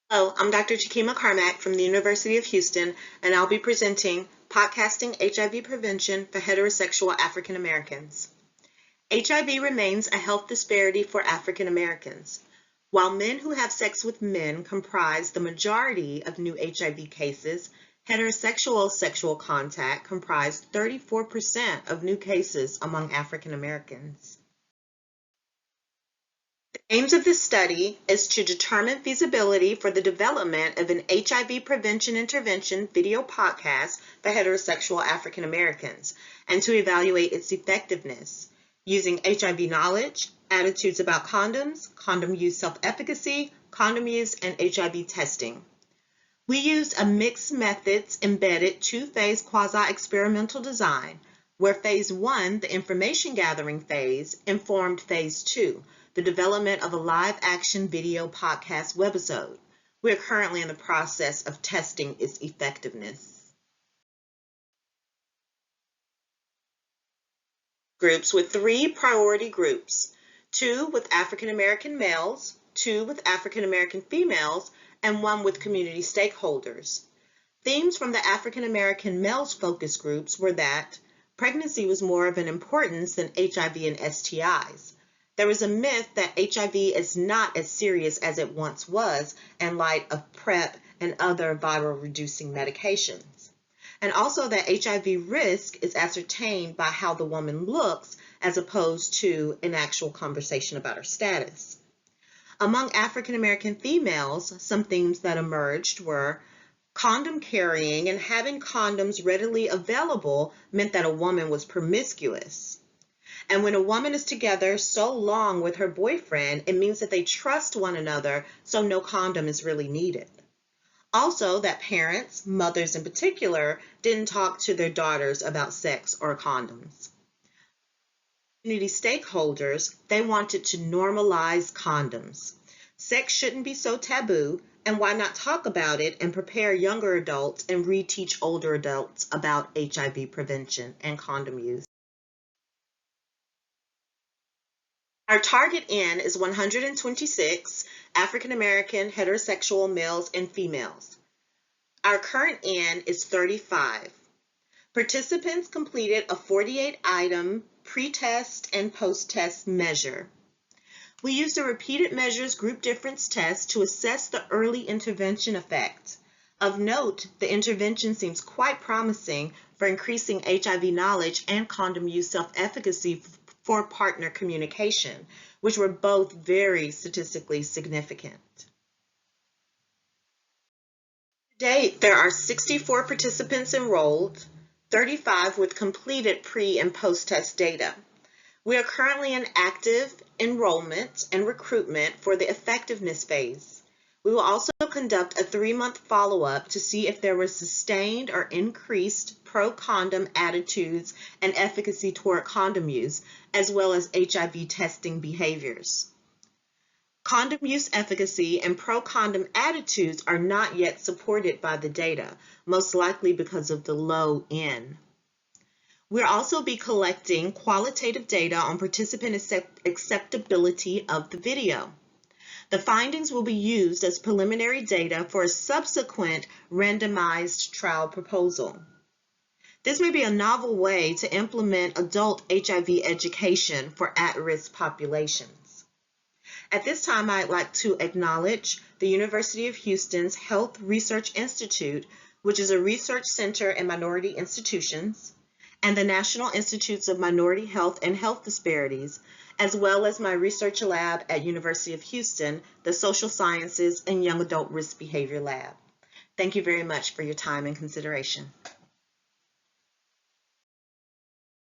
Hello, I'm Dr. Chakema Carmack from the University of Houston, and I'll be presenting Podcasting HIV Prevention for Heterosexual African Americans. HIV remains a health disparity for African Americans. While men who have sex with men comprise the majority of new HIV cases, heterosexual sexual contact comprised 34% of new cases among African Americans. The aims of this study is to determine feasibility for the development of an HIV prevention intervention video podcast for heterosexual African Americans and to evaluate its effectiveness using HIV knowledge, attitudes about condoms, condom use self-efficacy, condom use, and HIV testing. We used a mixed methods embedded two-phase quasi-experimental design where phase 1, the information gathering phase, informed phase 2, the development of a live action video podcast webisode. We are currently in the process of testing its effectiveness. Groups with 3 priority groups, 2 with African American males, 2 with African American females, and 1 with community stakeholders. Themes from the African American males focus groups were that pregnancy was more of an importance than HIV and STIs. There was a myth that HIV is not as serious as it once was in light of PrEP and other viral-reducing medications. And also that HIV risk is ascertained by how the woman looks as opposed to an actual conversation about her status. Among African American females, some themes that emerged were condom carrying and having condoms readily available meant that a woman was promiscuous. And when a woman is together so long with her boyfriend, it means that they trust one another, so no condom is really needed. Also, that parents, mothers in particular, didn't talk to their daughters about sex or condoms. Community stakeholders, they wanted to normalize condoms. Sex shouldn't be so taboo, and why not talk about it and prepare younger adults and reteach older adults about HIV prevention and condom use. Our target N is 126 African American heterosexual males and females. Our current N is 35. Participants completed a 48-item pre-test and post-test measure. We used a repeated measures group difference test to assess the early intervention effect. Of note, the intervention seems quite promising for increasing HIV knowledge and condom use self-efficacy for partner communication, which were both very statistically significant. To date, there are 64 participants enrolled, 35 with completed pre- and post-test data. We are currently in active enrollment and recruitment for the effectiveness phase. We will also conduct a 3-month follow-up to see if there was sustained or increased pro-condom attitudes and efficacy toward condom use, as well as HIV testing behaviors. Condom use efficacy and pro-condom attitudes are not yet supported by the data, most likely because of the low N. We'll also be collecting qualitative data on participant acceptability of the video. The findings will be used as preliminary data for a subsequent randomized trial proposal. This may be a novel way to implement adult HIV education for at-risk populations. At this time, I'd like to acknowledge the University of Houston's Health Research Institute, which is a research center in minority institutions, and the National Institutes of Minority Health and Health Disparities, as well as my research lab at University of Houston, the Social Sciences and Young Adult Risk Behavior Lab. Thank you very much for your time and consideration.